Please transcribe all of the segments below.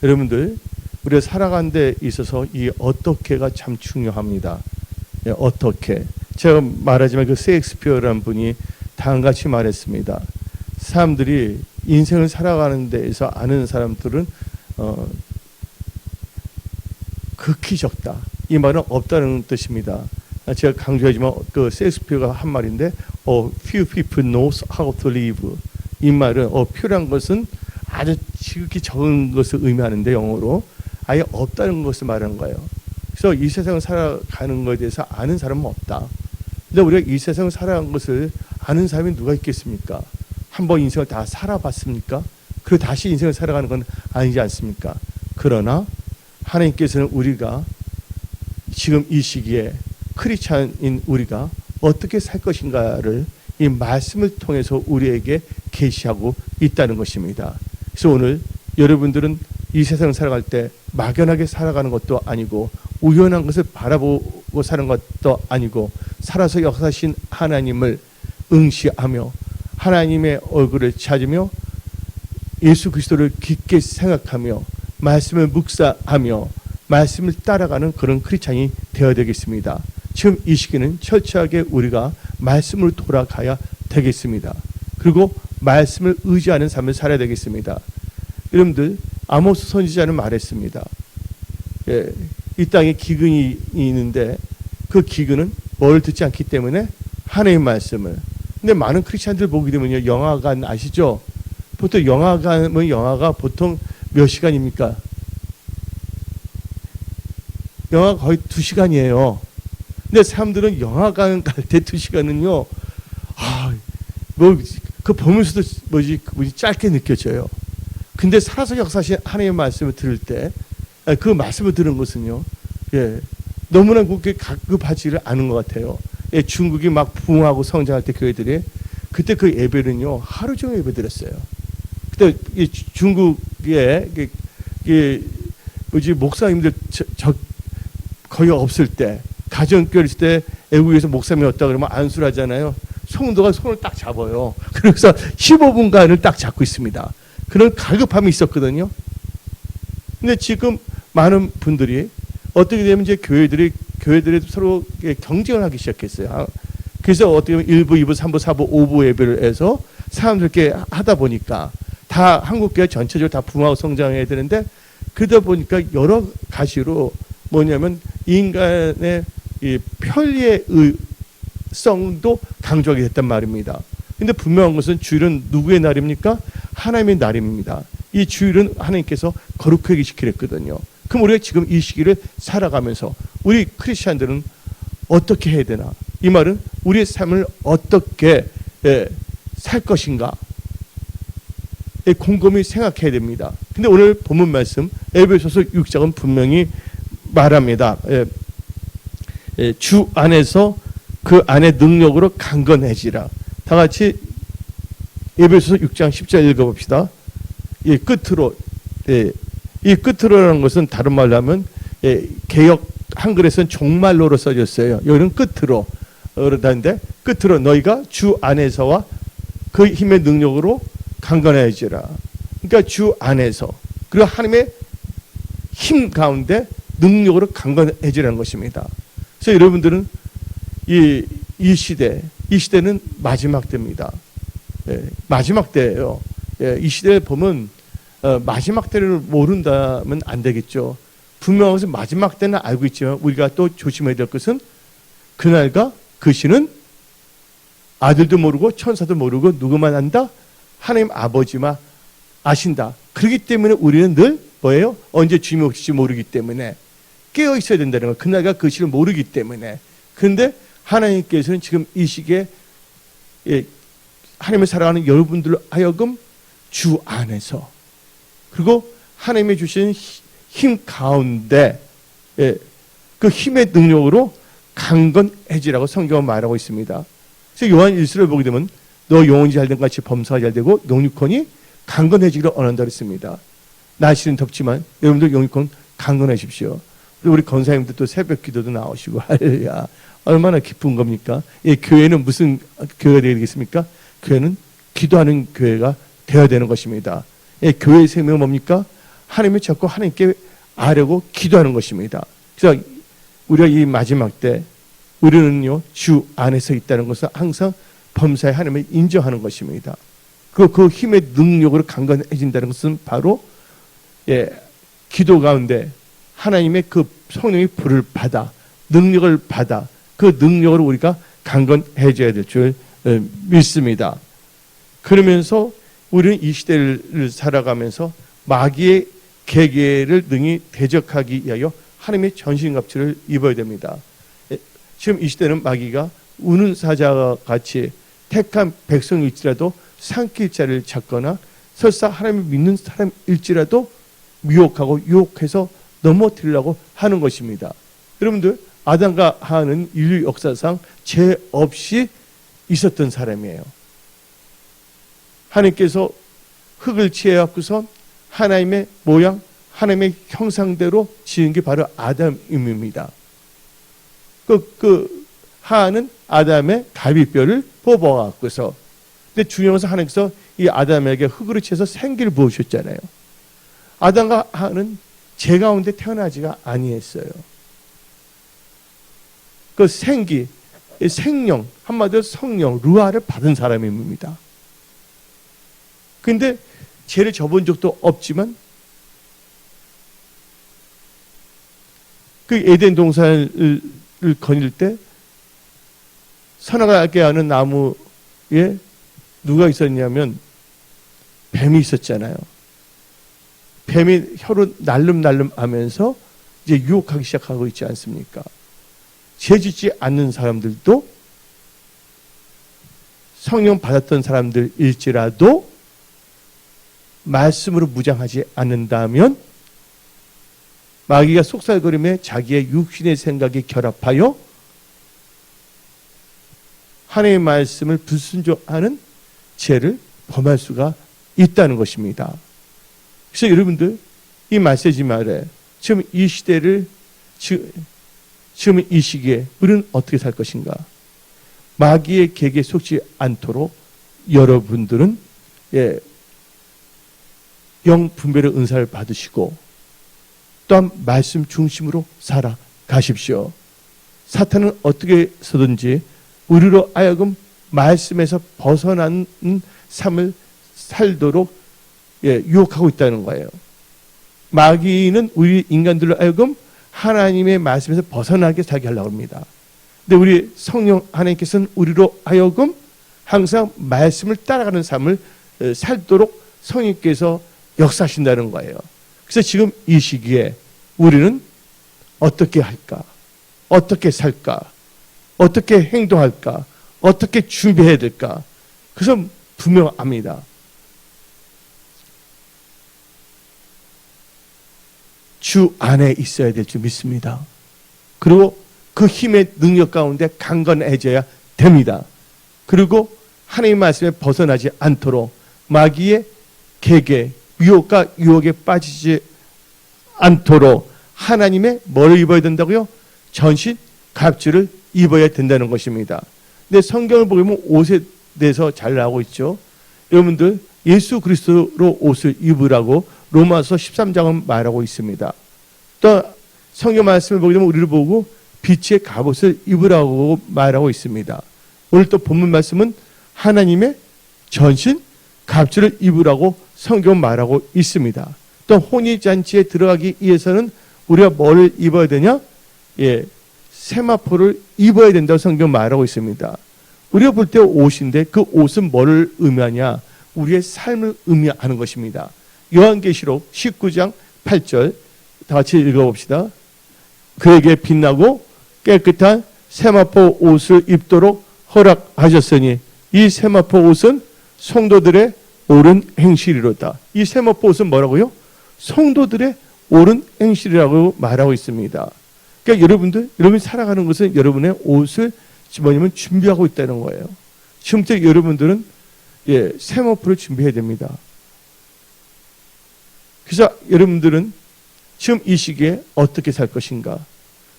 여러분들, 우리가 살아가는 데 있어서 이 어떻게가 참 중요합니다. 예, 어떻게. 제가 말하지만 그 셰익스피어라는 분이 다음같이 말했습니다. 사람들이 인생을 살아가는 데에서 아는 사람들은 극히 적다. 이 말은 없다는 뜻입니다. 제가 강조하지만 그 셰익스피어가 한 말인데 few people knows how to live. 이 말은 few란 것은 아주 지극히 적은 것을 의미하는데 영어로 아예 없다는 것을 말하는 거예요. 그래서 이 세상을 살아가는 것에 대해서 아는 사람은 없다. 근데 우리가 이 세상을 살아가는 것을 아는 사람이 누가 있겠습니까? 한번 인생을 다 살아봤습니까? 그리고 다시 인생을 살아가는 건 아니지 않습니까? 그러나 하나님께서는 우리가 지금 이 시기에 크리스찬인 우리가 어떻게 살 것인가를 이 말씀을 통해서 우리에게 계시하고 있다는 것입니다. 그래서 오늘 여러분들은 이 세상을 살아갈 때 막연하게 살아가는 것도 아니고 우연한 것을 바라보고 사는 것도 아니고 살아서 역사하신 하나님을 응시하며 하나님의 얼굴을 찾으며 예수 그리스도를 깊게 생각하며 말씀을 묵상하며 말씀을 따라가는 그런 크리스찬이 되어야 되겠습니다. 지금 이 시기는 철저하게 우리가 말씀으로 돌아가야 되겠습니다. 그리고 말씀을 의지하는 삶을 살아야 되겠습니다. 여러분들, 아모스 선지자는 말했습니다. 예, 이 땅에 기근이 있는데 그 기근은 뭘 듣지 않기 때문에 하나님의 말씀을. 근데 많은 크리스찬들 보게 되면요, 영화관 아시죠? 보통 영화가 보통 몇 시간입니까? 영화가 거의 2시간이에요. 근데 사람들은 영화관 갈 때 2시간은요, 그 보면서도 짧게 느껴져요. 근데 살아서 역사하신 하나님의 말씀을 들을 때, 그 말씀을 들은 것은요, 예, 너무나 그렇게 가급하지를 않은 것 같아요. 예, 중국이 막 부흥하고 성장할 때 교회들이, 그때 그 예배는요, 하루 종일 예배 드렸어요. 그때 중국에, 목사님들 거의 없을 때, 가정교회 있을 때 애국에서 목사님이 왔다 그러면 안수를 하잖아요. 성도가 손을 딱 잡아요. 그래서 15분간을 딱 잡고 있습니다. 그런 갈급함이 있었거든요. 근데 지금 많은 분들이 어떻게 되면 이제 교회들이 서로 경쟁을 하기 시작했어요. 그래서 어떻게 보면 1부, 2부, 3부, 4부, 5부 예배를 해서 사람들께 하다 보니까 다 한국교회 전체적으로 다 부흥하고 성장해야 되는데 그러다 보니까 여러 가지로 뭐냐면 인간의 이 편리의 성도 강조하게 됐단 말입니다. 근데 분명한 것은 주일은 누구의 날입니까? 하나님의 날입니다. 이 주일은 하나님께서 거룩하게 지키랬거든요. 그럼 우리가 지금 이 시기를 살아가면서 우리 크리스찬들은 어떻게 해야 되나? 이 말은 우리의 삶을 어떻게 살 것인가? 곰곰이 생각해야 됩니다. 근데 오늘 본문 말씀 에베소서 6장은 분명히 말합니다. 주 안에서 그 안의 능력으로 강건해지라. 다 같이 에베소서 6장 10절 읽어봅시다. 이 끝으로, 이 끝으로라는 것은 다른 말로 하면 개역 한글에서는 종말로로 써졌어요. 여기는 끝으로 그러다는데 끝으로 너희가 주 안에서와 그 힘의 능력으로 강건해지라. 그러니까 주 안에서 그리고 하나님의 힘 가운데 능력으로 강건해지라는 것입니다. 그래서 여러분들은 이 시대는 마지막 때입니다. 마지막 때예요. 이 시대에 보면 마지막 때를 모른다면 안 되겠죠. 분명한 것은 마지막 때는 알고 있지만 우리가 또 조심해야 될 것은 그날과 그 시는 아들도 모르고 천사도 모르고 누구만 안다? 하나님 아버지만 아신다. 그렇기 때문에 우리는 늘 뭐예요? 언제 주님이 오실지 모르기 때문에 깨어 있어야 된다는 거예요. 그날과 그 시를 모르기 때문에. 그런데 하나님께서는 지금 이 시기에 하나님을 사랑하는 여러분들로 하여금 주 안에서 그리고 하나님이 주신 힘 가운데 그 힘의 능력으로 강건해지라고 성경은 말하고 있습니다. 그래서 요한 1서를 보게 되면 너 영혼이 잘된 같이 범사가 잘되고 영육혼이 강건해지기를 원한다 그랬습니다. 날씨는 덥지만 여러분들 영육혼 강건하십시오. 우리 권사님들 또 새벽 기도도 나오시고 할렐루야. 얼마나 기쁜 겁니까? 교회는 무슨 교회가 되겠습니까? 교회는 기도하는 교회가 되어야 되는 것입니다. 교회의 생명은 뭡니까? 하나님을 자꾸 하나님께 아뢰고 기도하는 것입니다. 그래서 우리가 이 마지막 때 우리는요 주 안에서 있다는 것을 항상 범사에 하나님을 인정하는 것입니다. 그 힘의 능력으로 강건해진다는 것은 바로 기도 가운데 하나님의 그 성령의 불을 받아 능력을 받아 그 능력으로 우리가 강건해져야 될 줄 믿습니다. 그러면서 우리는 이 시대를 살아가면서 마귀의 계계를 능히 대적하기 위하여 하나님의 전신갑주를 입어야 됩니다. 지금 이 시대는 마귀가 우는 사자와 같이 택한 백성일지라도 삼킬 자를 찾거나 설사 하나님을 믿는 사람일지라도 미혹하고 유혹해서 넘어뜨리려고 하는 것입니다. 여러분들 아담과 하와는 인류 역사상 죄 없이 있었던 사람이에요. 하나님께서 흙을 취해갖고서 하나님의 모양, 하나님의 형상대로 지은 게 바로 아담입니다. 하와는 아담의 갈비뼈를 뽑아갖고서 근데 중요한 것은 하나님께서 이 아담에게 흙으로 취해서 생기를 부으셨잖아요. 아담과 하와는 죄 가운데 태어나지가 아니했어요. 그 생기, 생명, 한마디로 성령, 루아를 받은 사람입니다. 근데 죄를 져본 적도 없지만 그 에덴 동산을 거닐 때 선악을 하는 나무에 누가 있었냐면 뱀이 있었잖아요. 뱀이 혀로 날름날름 하면서 이제 유혹하기 시작하고 있지 않습니까? 죄 짓지 않는 사람들도 성령 받았던 사람들일지라도 말씀으로 무장하지 않는다면 마귀가 속살거림에 자기의 육신의 생각에 결합하여 하나님의 말씀을 불순종하는 죄를 범할 수가 있다는 것입니다. 그래서 여러분들 이 메시지 말에 지금 이 시대를 지금 이 시기에 우리는 어떻게 살 것인가? 마귀의 계계에 속지 않도록 여러분들은 영 분별의 은사를 받으시고 또한 말씀 중심으로 살아가십시오. 사탄은 어떻게 해서든지 우리로 하여금 말씀에서 벗어난 삶을 살도록 유혹하고 있다는 거예요. 마귀는 우리 인간들로 하여금 하나님의 말씀에서 벗어나게 살게 하려고 합니다. 근데 우리 성령 하나님께서는 우리로 하여금 항상 말씀을 따라가는 삶을 살도록 성령께서 역사하신다는 거예요. 그래서 지금 이 시기에 우리는 어떻게 할까? 어떻게 살까? 어떻게 행동할까? 어떻게 준비해야 될까? 그래서 분명합니다. 주 안에 있어야 될 줄 믿습니다. 그리고 그 힘의 능력 가운데 강건해져야 됩니다. 그리고 하나님의 말씀에 벗어나지 않도록 마귀의 계계, 유혹과 유혹에 빠지지 않도록 하나님의 뭐를 입어야 된다고요? 전신 갑주를 입어야 된다는 것입니다. 근데 성경을 보면 옷에 대해서 잘 나오고 있죠. 여러분들 예수 그리스도로 옷을 입으라고 로마서 13장은 말하고 있습니다. 또 성경 말씀을 보게 되면 우리를 보고 빛의 갑옷을 입으라고 말하고 있습니다. 오늘 또 본문 말씀은 하나님의 전신 갑주를 입으라고 성경 말하고 있습니다. 또 혼인잔치에 들어가기 위해서는 우리가 뭘 입어야 되냐? 세마포를 입어야 된다고 성경 말하고 있습니다. 우리가 볼 때 옷인데 그 옷은 뭐를 의미하냐? 우리의 삶을 의미하는 것입니다. 요한계시록 19장 8절 다 같이 읽어봅시다. 그에게 빛나고 깨끗한 세마포 옷을 입도록 허락하셨으니 이 세마포 옷은 성도들의 옳은 행실이로다. 이 세마포 옷은 뭐라고요? 성도들의 옳은 행실이라고 말하고 있습니다. 그러니까 여러분이 살아가는 것은 여러분의 옷을 뭐냐면 준비하고 있다는 거예요. 지금부터 여러분들은 세마포를 준비해야 됩니다. 그래서 여러분들은 지금 이 시기에 어떻게 살 것인가?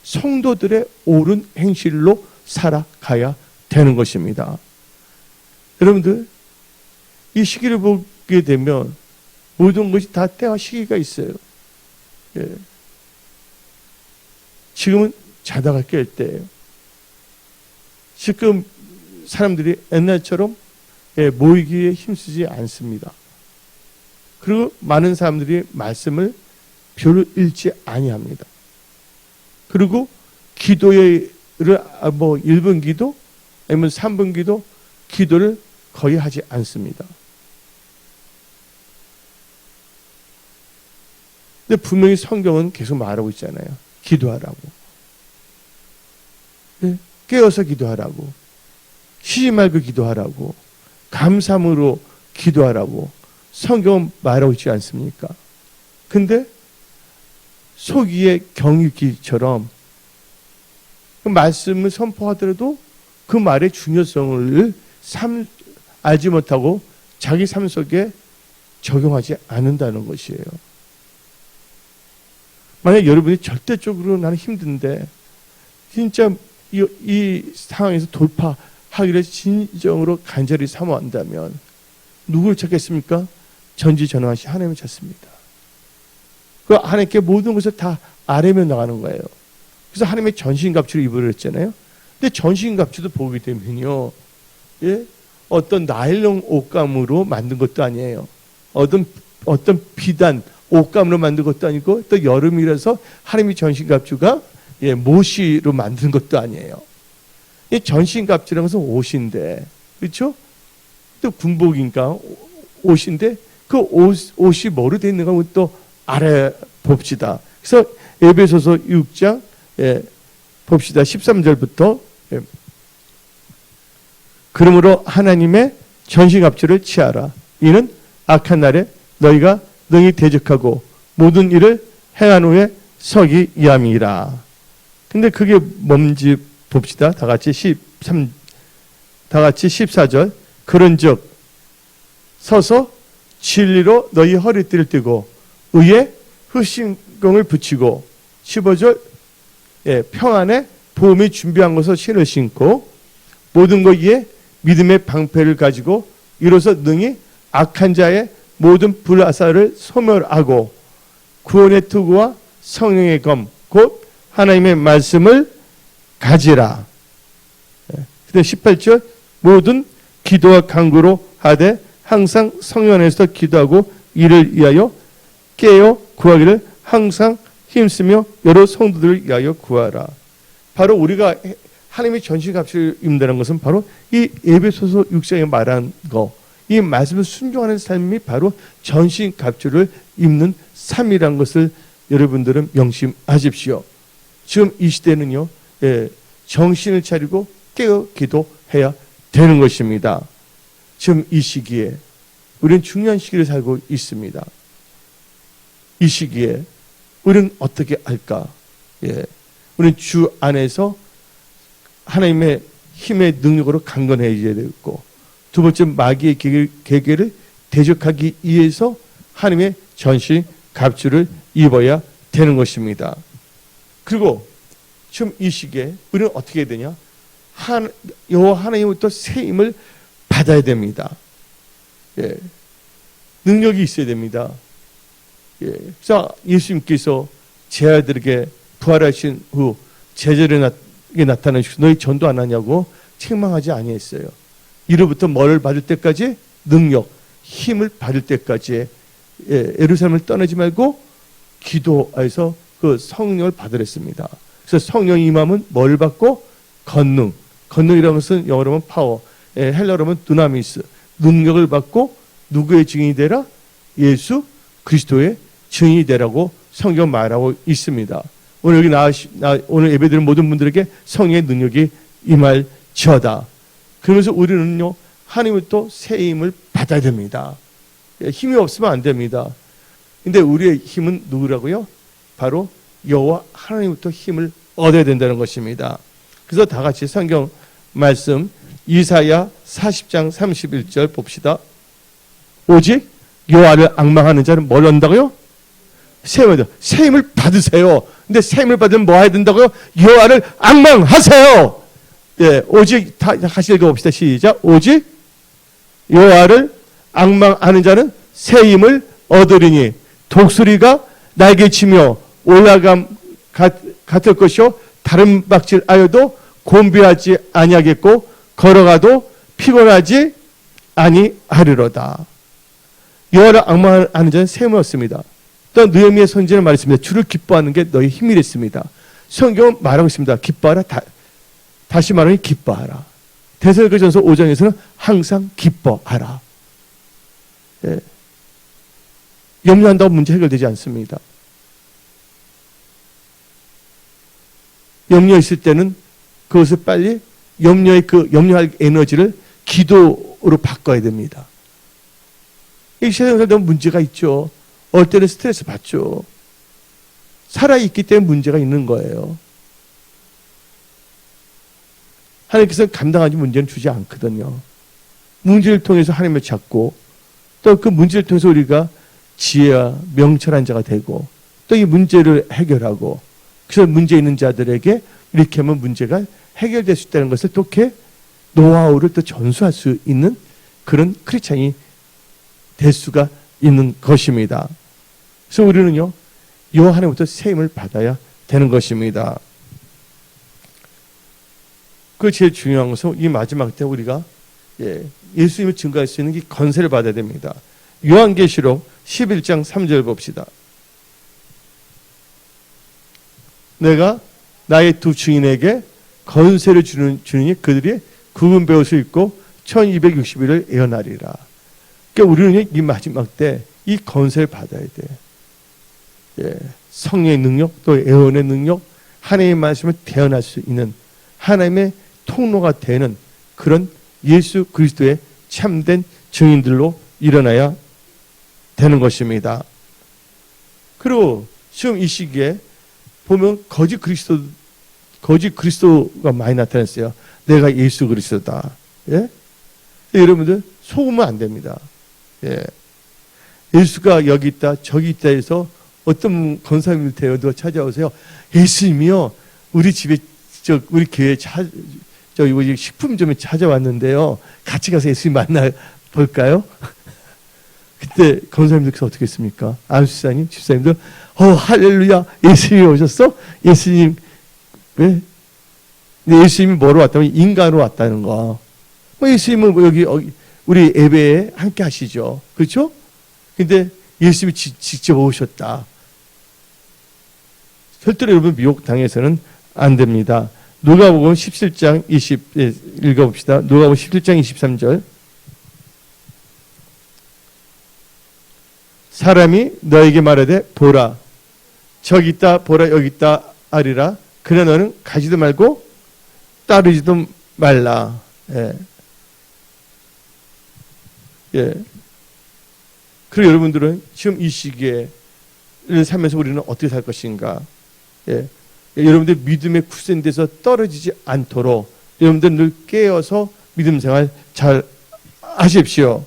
성도들의 옳은 행실로 살아가야 되는 것입니다. 여러분들 이 시기를 보게 되면 모든 것이 다 때와 시기가 있어요. 예. 지금은 자다가 깰 때예요. 지금 사람들이 옛날처럼 모이기에 힘쓰지 않습니다. 그리고 많은 사람들이 말씀을 별로 읽지 아니합니다. 그리고 기도를 1분 기도 아니면 3분 기도를 거의 하지 않습니다. 근데 분명히 성경은 계속 말하고 있잖아요. 기도하라고. 깨어서 기도하라고. 쉬지 말고 기도하라고. 감사함으로 기도하라고. 성경은 말하고 있지 않습니까? 근데 소기의 경유기처럼 그 말씀을 선포하더라도 그 말의 중요성을 알지 못하고 자기 삶 속에 적용하지 않는다는 것이에요. 만약 여러분이 절대적으로 나는 힘든데 진짜 이 상황에서 돌파하기를 진정으로 간절히 사모한다면 누구를 찾겠습니까? 전지전능하신 하나님을 찾습니다. 그 하나님께 모든 것을 다 아뢰며 나가는 거예요. 그래서 하나님의 전신갑주를 입으려 했잖아요. 근데 전신갑주도 보게 되면요, 예? 어떤 나일론 옷감으로 만든 것도 아니에요. 어떤 비단 옷감으로 만든 것도 아니고 또 여름이라서 하나님의 전신갑주가 모시로 만든 것도 아니에요. 이 전신갑주라는 것은 옷인데, 그렇죠? 또 군복인가 옷인데 그 옷이 뭐로 되어 있는가 또 알아봅시다. 그래서 에베소서 6장 봅시다. 13절부터 그러므로 하나님의 전신갑주를 취하라. 이는 악한 날에 너희가 능히 대적하고 모든 일을 행한 후에 서기 위함이라. 근데 그게 뭔지 봅시다. 다 같이 14절. 그런즉 서서 진리로 너희 허리띠를 띠고 의에 흑심공을 붙이고 15절 평안에 보험이 준비한 것을 신을 신고 모든 것 위에 믿음의 방패를 가지고 이로써 능히 악한 자의 모든 불화살을 소멸하고 구원의 투구와 성령의 검 곧 하나님의 말씀을 가지라. 근데 18절 모든 기도와 간구로 하되 항상 성령 안에서 기도하고 이를 위하여 깨어 구하기를 항상 힘쓰며 여러 성도들을 위하여 구하라. 바로 우리가 하나님의 전신갑주를 입는다는 것은 바로 이 에베소서 6장에 말한 거, 이 말씀을 순종하는 삶이 바로 전신갑주를 입는 삶이란 것을 여러분들은 명심하십시오. 지금 이 시대는요, 정신을 차리고 깨어 기도해야 되는 것입니다. 지금 이 시기에 우리는 중요한 시기를 살고 있습니다. 이 시기에 우리는 어떻게 할까? 우리는 주 안에서 하나님의 힘의 능력으로 강건해져야 되고, 두 번째 마귀의 계계를 대적하기 위해서 하나님의 전신 갑주를 입어야 되는 것입니다. 그리고 지금 이 시기에 우리는 어떻게 해야 되냐? 여호와 하나님부터 새 힘을 받아야 됩니다. 능력이 있어야 됩니다. 그래서 예수님께서 제 아들에게 부활하신 후 제자들에게 나타나시고 너희 전도 안 하냐고 책망하지 아니했어요. 이로부터 뭐를 받을 때까지? 능력, 힘을 받을 때까지 예루살렘을 떠나지 말고 기도해서 그 성령을 받으랬습니다. 그래서 성령이 임함은 뭘 받고? 권능. 권능이라는 것은 영어로 하면 파워, 헬라로 하면 두나미스. 능력을 받고 누구의 증인이 되라? 예수 그리스도의 증인이 되라고 성경 말하고 있습니다. 오늘 여기 오늘 예배드리는 모든 분들에게 성령의 능력이 임할지어다. 그러면서 우리는요, 하나님부터 새 힘을 받아야 됩니다. 힘이 없으면 안 됩니다. 근데 우리의 힘은 누구라고요? 바로 여호와 하나님부터 힘을 얻어야 된다는 것입니다. 그래서 다 같이 성경 말씀 이사야 40장 31절 봅시다. 오직 여호와를 앙망하는 자는 뭘 얻는다고요? 새 힘을 받으세요. 근데 새 힘을 받으면 뭐 해야 된다고요? 여호와를 앙망하세요. 오직 다 같이 읽어봅시다. 시작. 오직 여호와를 앙망하는 자는 새 힘을 얻으리니 독수리가 날개치며 올라감 같을 것이요 다른 박질하여도 곤비하지 아니하겠고 걸어가도 피곤하지 아니하리로다. 여호와를 악망하는 자는 셈이 없습니다. 또 느헤미야 선지자는 말했습니다. 주를 기뻐하는 게 너희 힘이랬습니다. 성경은 말하고 있습니다. 기뻐하라. 다시 말하니 기뻐하라. 데살로니가전서 5장에서는 항상 기뻐하라. 예. 염려한다고 문제 해결되지 않습니다. 염려 있을 때는 그것을 빨리 염려할 에너지를 기도로 바꿔야 됩니다. 이 세상에 살다 보면 문제가 있죠. 어떨 때는 스트레스 받죠. 살아있기 때문에 문제가 있는 거예요. 하나님께서는 감당하지 문제는 주지 않거든요. 문제를 통해서 하나님을 찾고 또 그 문제를 통해서 우리가 지혜와 명철한 자가 되고 또 이 문제를 해결하고 그래서 문제 있는 자들에게 이렇게 하면 문제가 해결될 수 있다는 것을 또 이렇게 노하우를 또 전수할 수 있는 그런 크리스찬이 될 수가 있는 것입니다. 그래서 우리는요, 이 하나님부터 세임을 받아야 되는 것입니다. 그 제일 중요한 것은 이 마지막 때 우리가 예수님을 증거할 수 있는 이 건세를 받아야 됩니다. 요한계시록 11장 3절 봅시다. 내가 나의 두 증인에게 건세를 주느니 그들이 굵은 베옷을 입고 1260일을 예언하리라. 그러니까 우리는 이 마지막 때 이 건세를 받아야 돼. 성령의 능력, 또 예언의 능력, 하나님의 말씀을 대언할 수 있는 하나님의 통로가 되는 그런 예수 그리스도의 참된 증인들로 일어나야 되는 것입니다. 그리고 지금 이 시기에 보면 거짓 그리스도가 많이 나타났어요. 내가 예수 그리스도다. 예? 여러분들 속으면 안 됩니다. 예. 예수가 여기 있다, 저기 있다 해서 어떤 권사님들 데려다 찾아오세요. 예수님이요, 우리 집에, 우리 교회 이거 식품점에 찾아왔는데요. 같이 가서 예수님 만나 볼까요? 그때 권사님들께서 어떻게 했습니까? 안수사님, 집사님들, 할렐루야, 예수님이 오셨어? 예수님, 왜? 예수님이 뭐로 왔다면 인간으로 왔다는 거. 예수님은 여기 우리 예배에 함께 하시죠. 그렇죠? 근데 예수님이 직접 오셨다. 절대로 여러분 미혹당해서는 안 됩니다. 누가복음 17장 20 읽어봅시다. 누가복음 17장 23절. 사람이 너에게 말하되 보라 저기 있다 보라 여기 있다 하리라. 그러나 너는 가지도 말고 따르지도 말라. 그리고 여러분들은 지금 이 시기에 살면서 우리는 어떻게 살 것인가? 여러분들 믿음의 굳센 데서 떨어지지 않도록 여러분들 늘 깨어서 믿음 생활 잘 하십시오.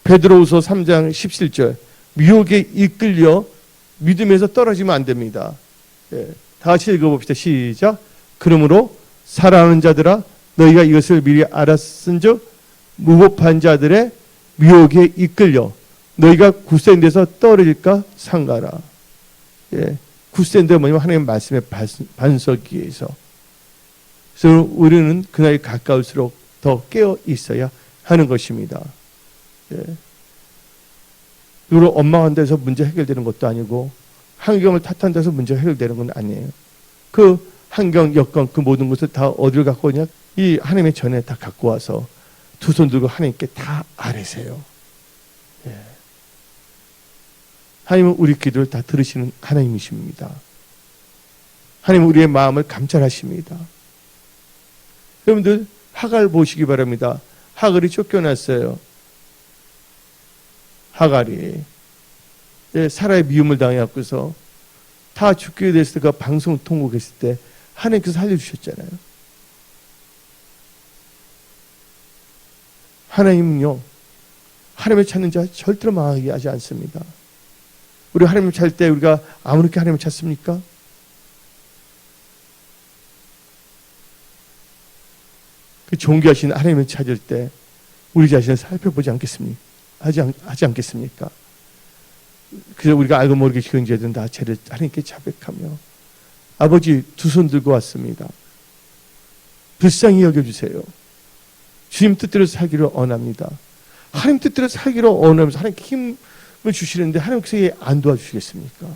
베드로후서 3장 17절. 미혹에 이끌려 믿음에서 떨어지면 안 됩니다. 다 같이 읽어봅시다. 시작. 그러므로 사랑하는 자들아 너희가 이것을 미리 알았은즉 무법한 자들의 미혹에 이끌려 너희가 굳센 데서 떨어질까 삼가라. 굳센 데 뭐냐면 하나님의 말씀에 반석이 위해서. 그래서 우리는 그날이 가까울수록 더 깨어 있어야 하는 것입니다. 그리고 엉망한 데서 문제 해결되는 것도 아니고 환경을 탓한 데서 문제 해결되는 건 아니에요. 그 환경, 여건, 그 모든 것을 다 어디를 갖고 오냐? 이 하나님의 전에 다 갖고 와서 두 손 들고 하나님께 다 아뢰세요. 하나님은 우리 기도를 다 들으시는 하나님이십니다. 하나님은 우리의 마음을 감찰하십니다. 여러분들 하갈 보시기 바랍니다. 하갈이 쫓겨났어요. 하갈이 사라의 미움을 당해갖고서 다 죽게 됐을 때 그 방송 통곡했을 때 하나님께서 살려주셨잖아요. 하나님은요, 하나님을 찾는 자 절대로 망하게 하지 않습니다. 우리 하나님을 찾을 때 우리가 아무렇게 하나님을 찾습니까? 그 존귀하신 하나님을 찾을 때 우리 자신을 살펴보지 않겠습니까? 하지 않겠습니까? 그래서 우리가 알고 모르게 지은 죄들은 다 죄를 하나님께 자백하며 아버지 두 손 들고 왔습니다. 불쌍히 여겨주세요. 주님 뜻대로 살기를 원합니다. 하나님 뜻대로 살기를 원하면서 하나님께 힘을 주시는데 하나님께서 안 도와주시겠습니까?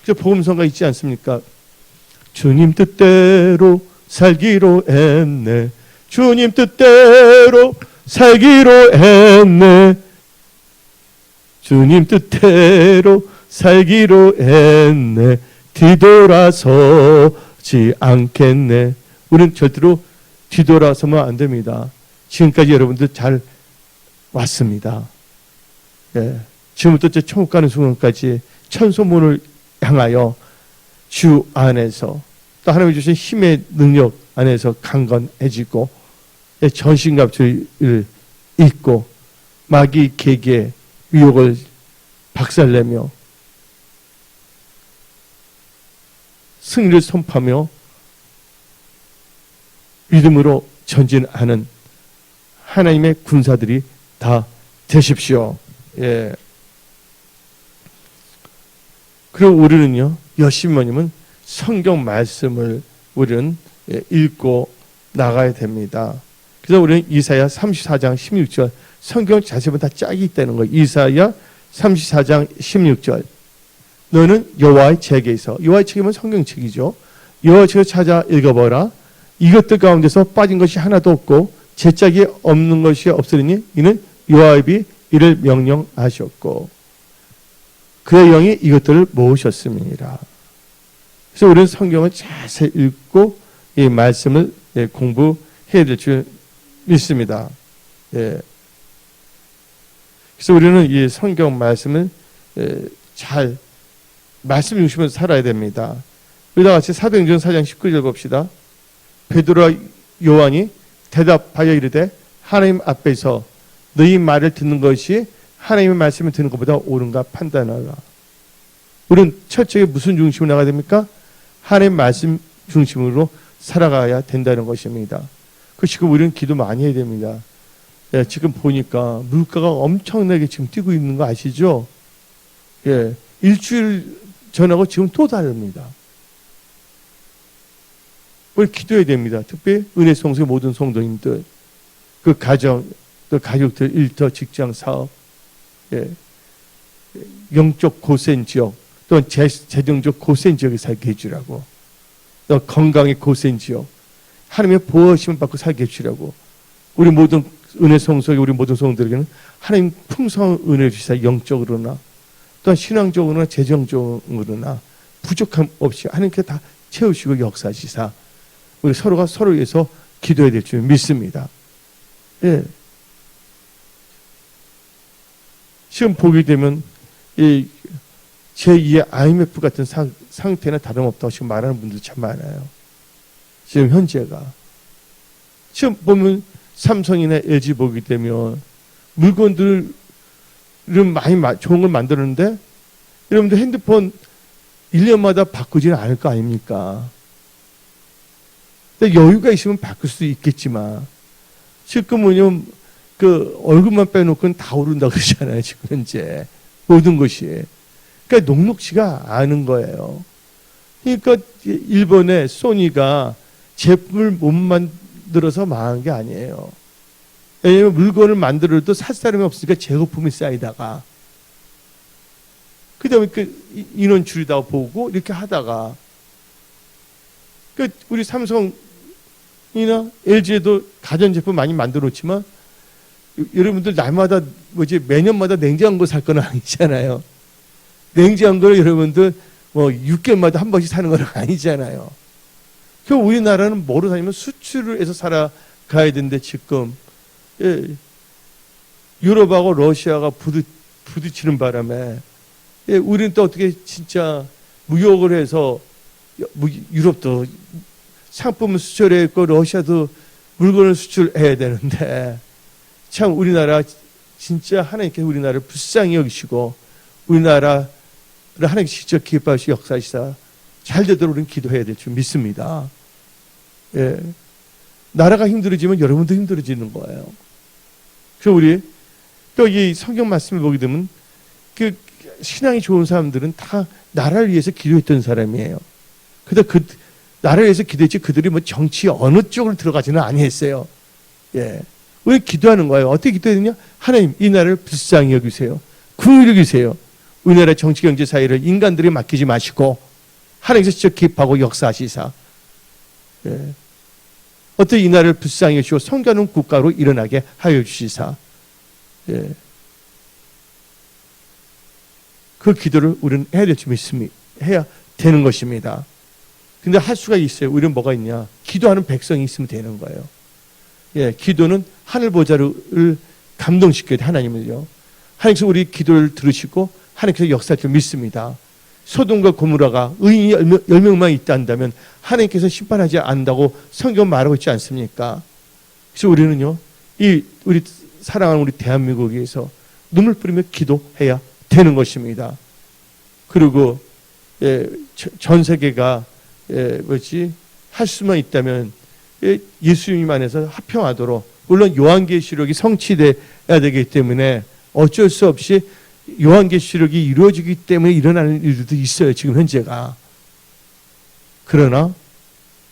그래서 복음서가 있지 않습니까? 주님 뜻대로 살기로 했네. 주님 뜻대로 살기로 했네. 주님 뜻대로 살기로 했네. 뒤돌아서지 않겠네. 우리는 절대로 뒤돌아서면 안 됩니다. 지금까지 여러분들 잘 왔습니다. 예. 지금부터 천국 가는 순간까지 천소문을 향하여 주 안에서 또 하나님이 주신 힘의 능력 안에서 강건해지고 전신갑주를 입고 마귀 계계 유혹을 박살내며 승리를 선포하며 믿음으로 전진하는 하나님의 군사들이 다 되십시오. 예. 그리고 우리는요, 열심히님은 성경 말씀을 우리는 읽고 나가야 됩니다. 그래서 우리는 이사야 34장 16절 성경 자세히 다 짝이 있다는 거예요. 이사야 34장 16절 너는 여호와의 책에서, 여호와의 책이면 성경책이죠. 여호와의 책을 찾아 읽어보라. 이것들 가운데서 빠진 것이 하나도 없고 제 짝이 없는 것이 없으리니 이는 여호와의 이를 명령하셨고 그의 영이 이것들을 모으셨습니다. 그래서 우리는 성경을 자세히 읽고 이 말씀을 공부해야 될 줄 믿습니다. 예. 그래서 우리는 이 성경 말씀을 잘 말씀 중심으로 살아야 됩니다. 우리와 같이 사도행전 4장 19절 봅시다. 베드로와 요한이 대답하여 이르되 하나님 앞에서 너희 말을 듣는 것이 하나님의 말씀을 듣는 것보다 옳은가 판단하라. 우리는 철저히 무슨 중심으로 나가야 됩니까? 하나님 말씀 중심으로 살아가야 된다는 것입니다. 지금 우리는 기도 많이 해야 됩니다. 예, 지금 보니까 물가가 엄청나게 지금 뛰고 있는 거 아시죠? 예, 일주일 전하고 지금 또 다릅니다. 우리 기도해야 됩니다. 특히 은혜 성소의 모든 성도님들, 그 가정, 그 가족들, 일터, 직장, 사업, 예, 영적 고센 지역, 또 재정적 고센 지역에 살게 해주라고, 또 건강의 고센 지역, 하나님의 보호심을 받고 살게 해주라고, 우리 모든 은혜 성소의 우리 모든 성도들에게는 하나님 풍성한 은혜를 주시사 영적으로나 또한 신앙적으로나 재정적으로나 부족함 없이 하나님께 다 채우시고 역사하시사 우리 서로가 서로 위해서 기도해야 될 줄 믿습니다. 예. 지금 보게 되면 이 제2의 IMF 같은 상태나 다름없다고 지금 말하는 분들 참 많아요. 지금 현재가. 지금 보면 삼성이나 LG 보게 되면 물건들은 많이 좋은 걸 만드는데 여러분들 핸드폰 1년마다 바꾸지는 않을 거 아닙니까? 근데 여유가 있으면 바꿀 수도 있겠지만 지금은요 그 얼굴만 빼놓고는 다 오른다고 그러잖아요. 지금 현재 모든 것이. 그러니까 녹록지가 않은 거예요. 그러니까 일본의 소니가 제품을 못 만들어서 망한 게 아니에요. 왜냐하면 물건을 만들어도 살 사람이 없으니까 재고품이 쌓이다가 그 다음에 그 인원 줄이다 보고 이렇게 하다가 그 우리 삼성이나 LG에도 가전제품 많이 만들어 놓지만 여러분들 날마다 매년마다 냉장고 살 건 아니잖아요. 냉장고를 여러분들 6개월마다 한 번씩 사는 건 아니잖아요. 그 우리나라는 뭐로 다니면 수출을 해서 살아가야 되는데 지금 유럽하고 러시아가 부딪히는 바람에 우리는 또 어떻게 진짜 무역을 해서 유럽도 상품을 수출해야 했고 러시아도 물건을 수출해야 되는데 참 우리나라 진짜 하나님께 우리나라를 불쌍히 여기시고 우리나라를 하나님께 직접 기뻐하시고 역사하시다 잘 되도록 우리는 기도해야 될 줄 믿습니다. 예. 나라가 힘들어지면 여러분도 힘들어지는 거예요. 그래서 우리 또 이 성경 말씀을 보게 되면 그 신앙이 좋은 사람들은 다 나라를 위해서 기도했던 사람이에요. 그래서 그 나라를 위해서 기도했지 그들이 뭐 정치 어느 쪽으로 들어가지는 아니했어요. 예. 왜 기도하는 거예요? 어떻게 기도했느냐? 하나님, 이 나라를 불쌍히 여기세요. 긍휼히 여기세요. 우리나라 정치, 경제, 사회를 인간들이 맡기지 마시고 하나님께서 직접 개입하고 역사하시사. 예. 어떻게 이 나라를 불쌍히 여기시고 성가는 국가로 일어나게 하여 주시사. 예. 그 기도를 우리는 해야 될 줄 믿습니다. 해야 되는 것입니다. 근데 할 수가 있어요. 우리는 뭐가 있냐? 기도하는 백성이 있으면 되는 거예요. 예, 기도는 하늘 보좌를 감동시켜야 돼, 하나님을요. 하나님께서 우리 기도를 들으시고 하나님께서 역사할 줄 믿습니다. 소돔과 고모라가 의인이 10명만 있다 한다면 하나님께서 심판하지 않는다고 성경 말하고 있지 않습니까? 그래서 우리는요, 우리 사랑하는 우리 대한민국에 위해서 눈물 뿌리며 기도해야 되는 것입니다. 그리고 전 세계가 할 수만 있다면 예수님 안에서 화평하도록, 물론 요한계시록이 성취돼야 되기 때문에 어쩔 수 없이 요한계시록이 이루어지기 때문에 일어나는 일들도 있어요, 지금 현재가. 그러나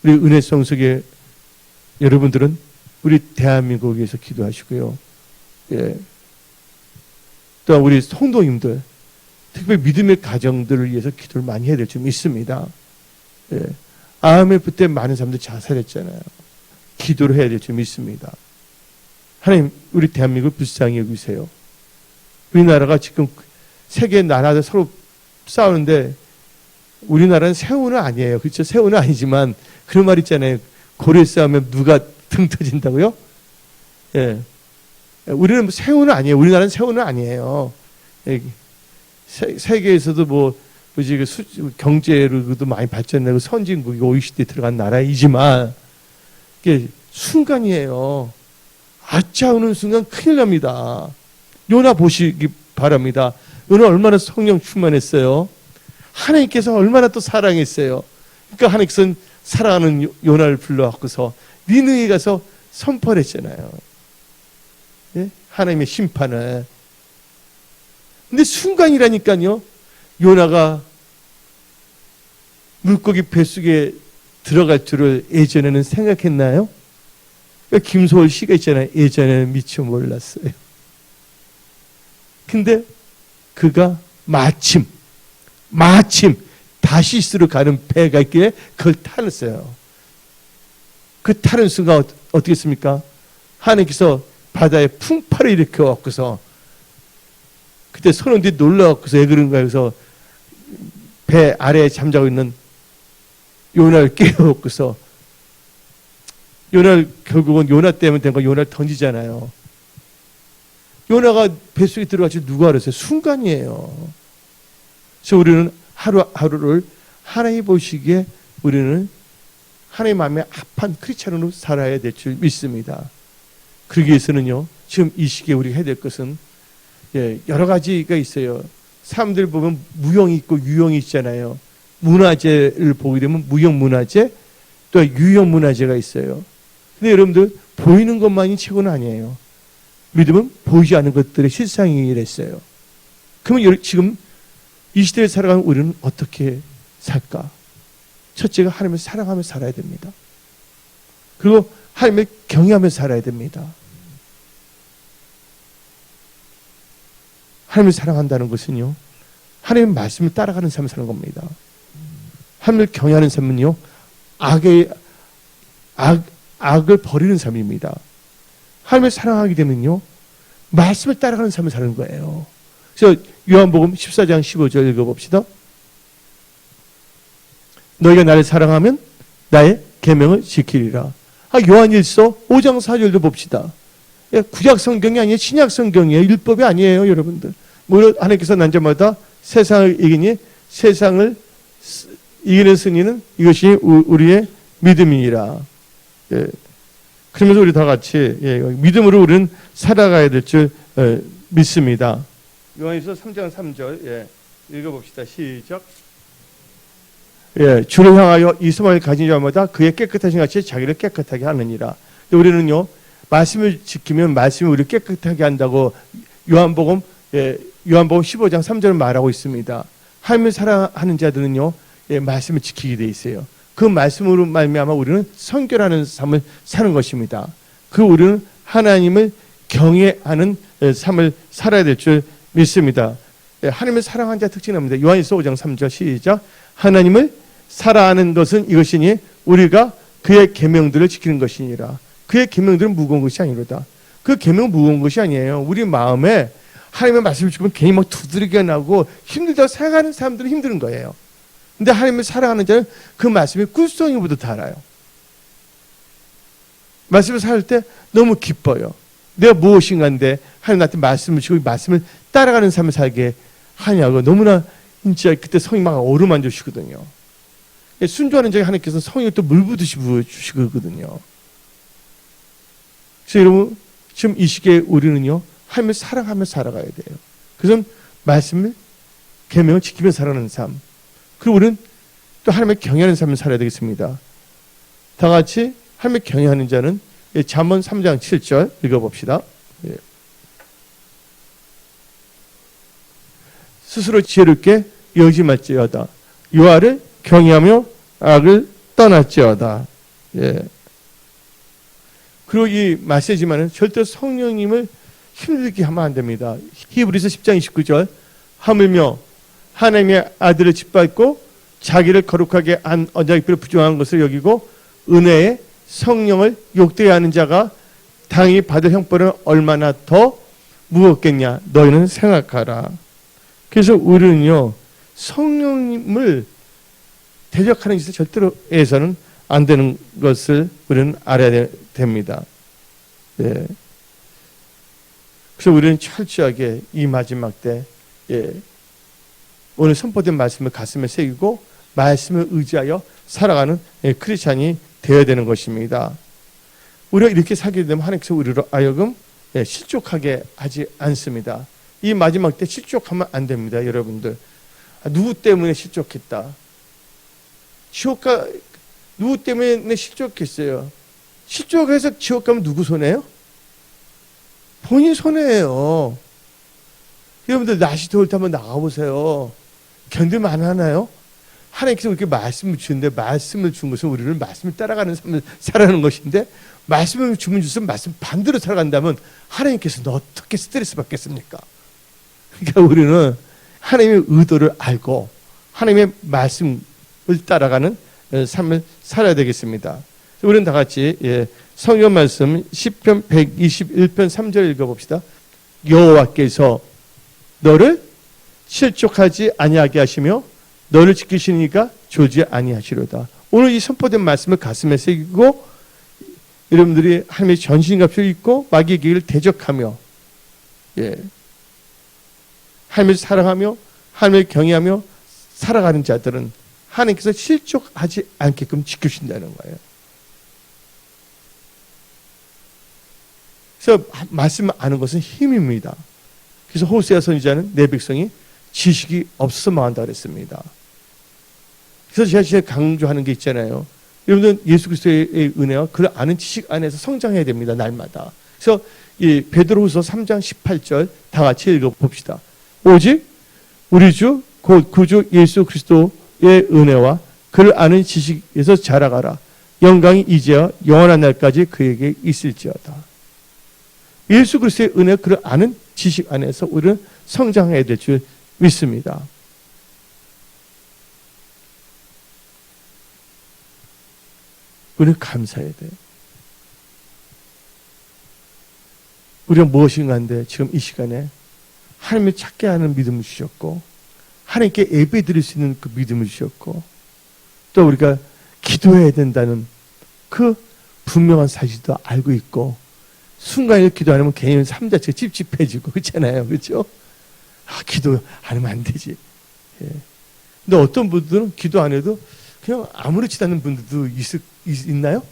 우리 은혜성석의 여러분들은 우리 대한민국을 위해서 기도하시고요. 예. 또한 우리 성도님들, 특별히 믿음의 가정들을 위해서 기도를 많이 해야 될 줄 믿습니다. 예. IMF 때 많은 사람들이 자살했잖아요. 기도를 해야 될 줄 믿습니다. 하나님, 우리 대한민국을 불쌍히 여기세요. 우리나라가 지금 세계 나라들 서로 싸우는데 우리나라는 새우는 아니에요. 그렇죠? 새우는 아니지만 그런 말 있잖아요. 고래 싸우면 누가 등 터진다고요? 예. 우리는 새우는 아니에요. 우리나라는 새우는 아니에요. 세계에서도 경제로도 많이 발전되고 선진국이고 OECD에 들어간 나라이지만 이게 순간이에요. 아차오는 순간 큰일 납니다. 요나 보시기 바랍니다. 요나 얼마나 성령 충만했어요. 하나님께서 얼마나 또 사랑했어요. 그러니까 하나님께서는 사랑하는 요나를 불러갖고서 니느에 가서 선포를 했잖아요. 예? 하나님의 심판을. 근데 순간이라니까요. 요나가 물고기 뱃속에 들어갈 줄을 예전에는 생각했나요? 그러니까 김소월 씨가 있잖아요. 예전에는 미처 몰랐어요. 근데 그가 마침 다시스로 가는 배가 있기에 그걸 타는어요. 그 타는 순간 어떻게 했습니까? 하나님께서 바다에 풍파를 일으켜 갖고서 그때 선원들이 놀라 갖고서 왜 그런가 해서 배 아래에 잠자고 있는 요나를 깨워갖고서 요나를 결국은 요나 때문에 된 거 요나를 던지잖아요. 요나가 뱃속에 들어갈지 누가 알았어요? 순간이에요. 그래서 우리는 하루하루를 하나님 보시기에 우리는 하나님 마음에 합한 크리스찬으로 살아야 될 줄 믿습니다. 그러기 위해서는요, 지금 이 시기에 우리가 해야 될 것은 여러 가지가 있어요. 사람들 보면 무형이 있고 유형이 있잖아요. 문화재를 보게 되면 무형 문화재, 또 유형 문화재가 있어요. 근데 여러분들 보이는 것만이 최고는 아니에요. 믿음은 보이지 않는 것들의 실상이랬어요. 그러면 지금 이 시대에 살아가는 우리는 어떻게 살까? 첫째가 하나님을 사랑하며 살아야 됩니다. 그리고 하나님을 경외하며 살아야 됩니다. 하나님을 사랑한다는 것은요, 하나님의 말씀을 따라가는 삶을 사는 겁니다. 하나님을 경외하는 삶은요, 악을 버리는 삶입니다. 하나님을 사랑하게 되면요, 말씀을 따라가는 삶을 사는 거예요. 그래서 요한복음 14장 15절 읽어봅시다. 너희가 나를 사랑하면 나의 계명을 지키리라. 요한일서 5장 4절도 봅시다. 구약 성경이 아니에요. 신약 성경이에요. 율법이 아니에요, 여러분들. 물론 하나님께서 난 자마다 세상을 이기니 세상을 이기는 승리는 이것이 우리의 믿음이니라. 예. 그러면서 우리 다 같이 믿음으로 우리는 살아가야 될 줄 믿습니다. 요한일서 3장 3절 읽어봅시다. 시작. 주를 향하여 이 소망을 가진 자마다 그의 깨끗하신 같이 자기를 깨끗하게 하느니라. 우리는요, 말씀을 지키면 말씀이 우리를 깨끗하게 한다고 요한복음 15장 3절을 말하고 있습니다. 하나님을 사랑하는 자들은요, 말씀을 지키게 돼 있어요. 그 말씀으로 말미암아 우리는 성결하는 삶을 사는 것입니다. 우리는 하나님을 경외하는 삶을 살아야 될 줄 믿습니다. 하나님을 사랑하는 자 특징입니다. 요한일서 5장 3절 시작. 하나님을 사랑하는 것은 이것이니 우리가 그의 계명들을 지키는 것이니라. 그의 계명들은 무거운 것이 아니로다. 그 계명은 무거운 것이 아니에요. 우리 마음에 하나님의 말씀을 지키면 괜히 막 두드러기가 나고 힘들다고 생각하는 사람들은 힘든 거예요. 근데 하나님을 사랑하는 자는 그 말씀이 꿀송이보다 달아요. 말씀을 살 때 너무 기뻐요. 내가 무엇인가인데 하나님 나한테 말씀을 주고 말씀을 따라가는 삶을 살게 하냐고. 너무나 진짜 그때 성이 막 어루만져 주시거든요. 순종하는 자에 하나님께서 성령을 또 물부듯이 부어주시거든요. 그래서 여러분, 지금 이 시기에 우리는요, 하나님을 사랑하며 살아가야 돼요. 그래서 말씀을, 계명을 지키며 살아가는 삶. 그리고 우리는 또 하나님을 경외하는 삶을 살아야 되겠습니다. 다 같이 하나님을 경외하는 자는 잠언 3장 7절 읽어봅시다. 스스로 지혜롭게 여기지 말지어다. 여호와를 경외하며 악을 떠날지어다. 그리고 이 메시지만은 절대 성령님을 힘들게 하면 안 됩니다. 히브리서 10장 29절 하물며 하나님의 아들을 짓밟고 자기를 거룩하게 한 언약궤를 부정한 것을 여기고 은혜의 성령을 욕되게 하는 자가 당연히 받을 형벌은 얼마나 더 무겁겠냐 너희는 생각하라. 그래서 우리는요 성령님을 대적하는 짓을 절대로 해서는 안 되는 것을 우리는 알아야 됩니다. 그래서 우리는 철저하게 이 마지막 때 오늘 선포된 말씀을 가슴에 새기고 말씀을 의지하여 살아가는 크리스찬이 되어야 되는 것입니다. 우리가 이렇게 살게 되면 하나님께서 우리로 하여금 실족하게 하지 않습니다. 이 마지막 때 실족하면 안 됩니다. 여러분들 누구 때문에 실족했다. 지옥가 누구 때문에 실족했어요. 실족해서 지옥 가면 누구 손해예요? 본인 손해예요. 여러분들 날씨 더울 때 한번 나가보세요. 견딜만 안 하나요? 하나님께서 이렇게 말씀을 주는데 말씀을 준 것은 우리를 말씀을 따라가는 삶을 살아가는 것인데 말씀을 주면 주시면 말씀 반대로 살아간다면 하나님께서는 어떻게 스트레스 받겠습니까? 그러니까 우리는 하나님의 의도를 알고 하나님의 말씀을 따라가는 삶을 살아야 되겠습니다. 우리는 다 같이 성경 말씀 시편 121편 3절 읽어봅시다. 여호와께서 너를 실족하지 아니하게 하시며 너를 지키시니까 졸지 아니하시로다. 오늘 이 선포된 말씀을 가슴에 새기고 여러분들이 하나님의 전신갑주를 입고 마귀의 계획을 대적하며 하나님을 사랑하며 하나님을 경외하며 살아가는 자들은 하나님께서 실족하지 않게끔 지키신다는 거예요. 그래서 말씀을 아는 것은 힘입니다. 그래서 호세아 선지자는 내 백성이 지식이 없어서 망한다 그랬습니다. 그래서 제가 진짜 강조하는 게 있잖아요. 여러분들 예수 그리스도의 은혜와 그를 아는 지식 안에서 성장해야 됩니다. 날마다. 그래서 이 베드로후서 3장 18절 다 같이 읽어봅시다. 오직 우리 주 곧 구주 예수 그리스도의 은혜와 그를 아는 지식에서 자라가라. 영광이 이제와 영원한 날까지 그에게 있을지어다. 예수 그리스도의 은혜 그를 아는 지식 안에서 우리는 성장해야 될 줄 믿습니다. 우리는 감사해야 돼요. 우리가 무엇인가인데 지금 이 시간에 하나님을 찾게 하는 믿음을 주셨고 하나님께 예배 드릴 수 있는 그 믿음을 주셨고 또 우리가 기도해야 된다는 그 분명한 사실도 알고 있고 순간에 기도 안 하면 개인 삶 자체가 찝찝해지고 그렇잖아요. 그렇죠? 기도 안 하면 안 되지. 근데 어떤 분들은 기도 안 해도 그냥 아무렇지도 않은 분들도 있나요?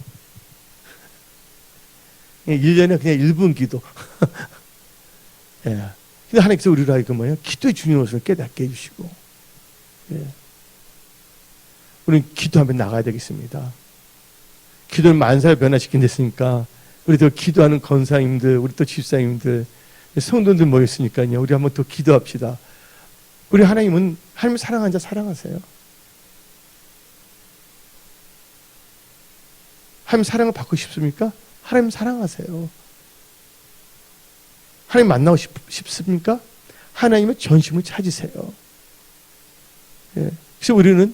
1년에 그냥 1분 기도. 근데 하나님께서 우리를 하여금 뭐예요? 기도의 중요성을 깨닫게 해주시고 우리는 기도하면 나가야 되겠습니다. 기도를 만사를 변화시킨 됐으니까 우리 또 기도하는 권사님들 우리 또 집사님들 성도들 모였으니까요. 우리 한번 더 기도합시다. 우리 하나님은 하나님 사랑하는 자 사랑하세요. 하나님 사랑을 받고 싶습니까? 하나님 사랑하세요. 하나님 만나고 싶습니까? 하나님의 전심을 찾으세요. 예. 그래서 우리는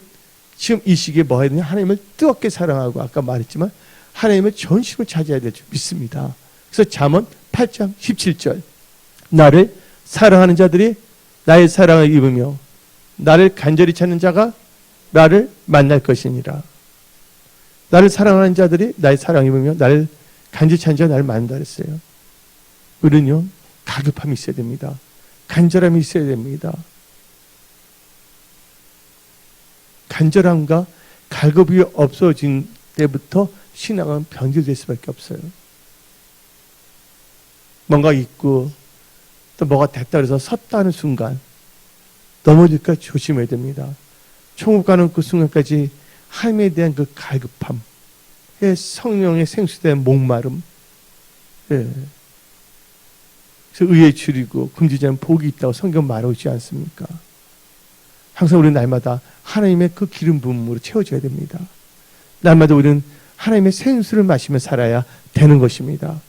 지금 이 시기에 뭐 해야 되냐? 하나님을 뜨겁게 사랑하고 아까 말했지만 하나님의 전심을 찾아야 될 줄 믿습니다. 그래서 잠언 8장 17절 나를 사랑하는 자들이 나의 사랑을 입으며 나를 간절히 찾는 자가 나를 만날 것이니라. 나를 사랑하는 자들이 나의 사랑을 입으며 나를 간절히 찾는 자가 나를 만난다 그랬어요. 우리는요 갈급함이 있어야 됩니다. 간절함이 있어야 됩니다. 간절함과 갈급이 없어진 때부터 신앙은 변질될 수밖에 없어요. 뭔가 있고 또 뭐가 됐다 그래서 섰다는 순간 넘어질까 조심해야 됩니다. 천국 가는 그 순간까지 하나님에 대한 그 갈급함, 성령의 생수된 목마름, 그래서 의에 줄이고 금지지 않은 복이 있다고 성경 말하고 있지 않습니까? 항상 우리는 날마다 하나님의 그 기름 부음으로 채워져야 됩니다. 날마다 우리는 하나님의 생수를 마시며 살아야 되는 것입니다.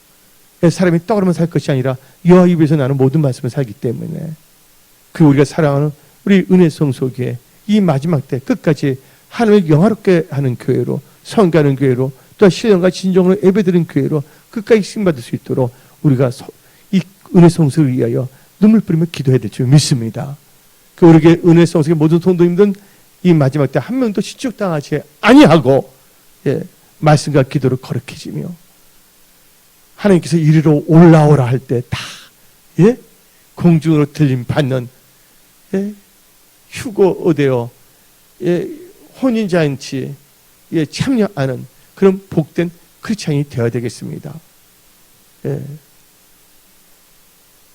사람이 떡으로만 살 것이 아니라 여호와 입에서 나는 모든 말씀을 살기 때문에 그 우리가 사랑하는 우리 은혜성 속에 이 마지막 때 끝까지 하나님을 영화롭게 하는 교회로 성가하는 교회로 또 신령과 진정으로 예배드리는 교회로 끝까지 쓰임받을 수 있도록 우리가 이 은혜성소를 위하여 눈물 뿌리며 기도해야 될 줄 믿습니다. 그 우리에게 은혜성소의 모든 성도님들은 이 마지막 때 한 명도 시축당하지 아니하고 말씀과 기도를 거룩해지며 하나님께서 이리로 올라오라 할 때 다 공중으로 들림 받는 휴거되어 혼인잔치에 참여하는 그런 복된 크리스찬이 되어야 되겠습니다.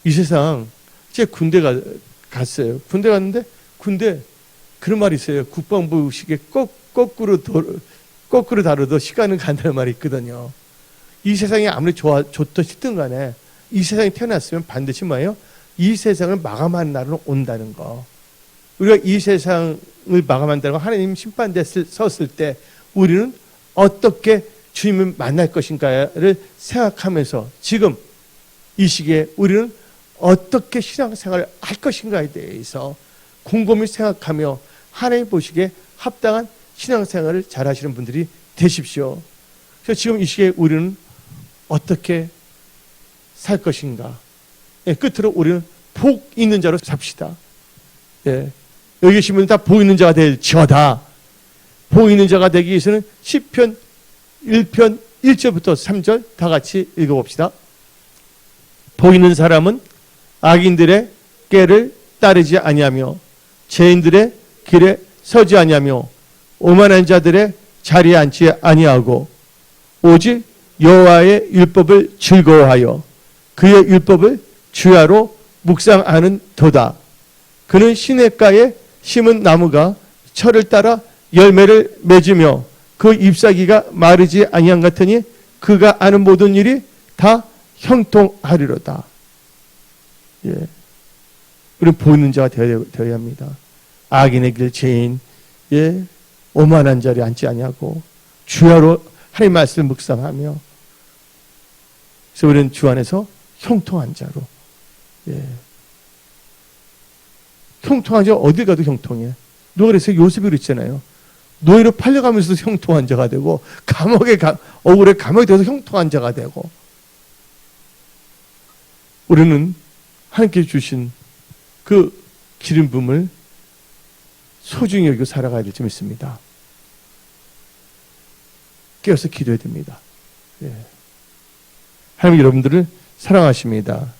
이 세상 제가 군대 갔어요. 군대 갔는데 군대 그런 말이 있어요. 국방부식에 거꾸로 다루도 시간은 간다는 말이 있거든요. 이 세상이 아무리 좋든 싫든 간에 이 세상에 태어났으면 반드시 뭐예요? 이 세상을 마감하는 날은 온다는 거. 우리가 이 세상을 마감한다는 거 하나님 심판대에 섰을 때 우리는 어떻게 주님을 만날 것인가를 생각하면서 지금 이 시기에 우리는 어떻게 신앙생활을 할 것인가에 대해서 곰곰이 생각하며 하나님 보시기에 합당한 신앙생활을 잘 하시는 분들이 되십시오. 그래서 지금 이 시기에 우리는 어떻게 살 것인가. 끝으로 우리는 복 있는 자로 삽시다. 여기 계신 분은 다 복 있는 자가 될지어다. 복 있는 자가 되기 위해서는 시편 1편 1절부터 3절 다 같이 읽어봅시다. 복 있는 사람은 악인들의 꾀를 따르지 아니하며 죄인들의 길에 서지 아니하며 오만한 자들의 자리에 앉지 아니하고 오직 여호와의 율법을 즐거워하여 그의 율법을 주야로 묵상하는 도다. 그는 시냇가에 심은 나무가 철을 따라 열매를 맺으며 그 잎사귀가 마르지 아니한 같으니 그가 아는 모든 일이 다 형통하리로다. 우리는 보이는 자가 되어야 합니다. 악인의 길 죄인, 오만한 자리에 앉지 아니하고 주야로 하나님의 말씀을 묵상하며 그래서 우리는 주 안에서 형통한 자로 형통한 자가 어디 가도 형통해. 누가 그랬어요? 요셉이 그랬잖아요. 노예로 팔려가면서도 형통한 자가 되고 억울해 감옥에 들어서 형통한 자가 되고 우리는 하나님께 주신 그 기름 부음을 소중히 여기고 살아가야 될 줄 믿습니다. 깨어서 기도해야 됩니다. 하나님 여러분들을 사랑하십니다.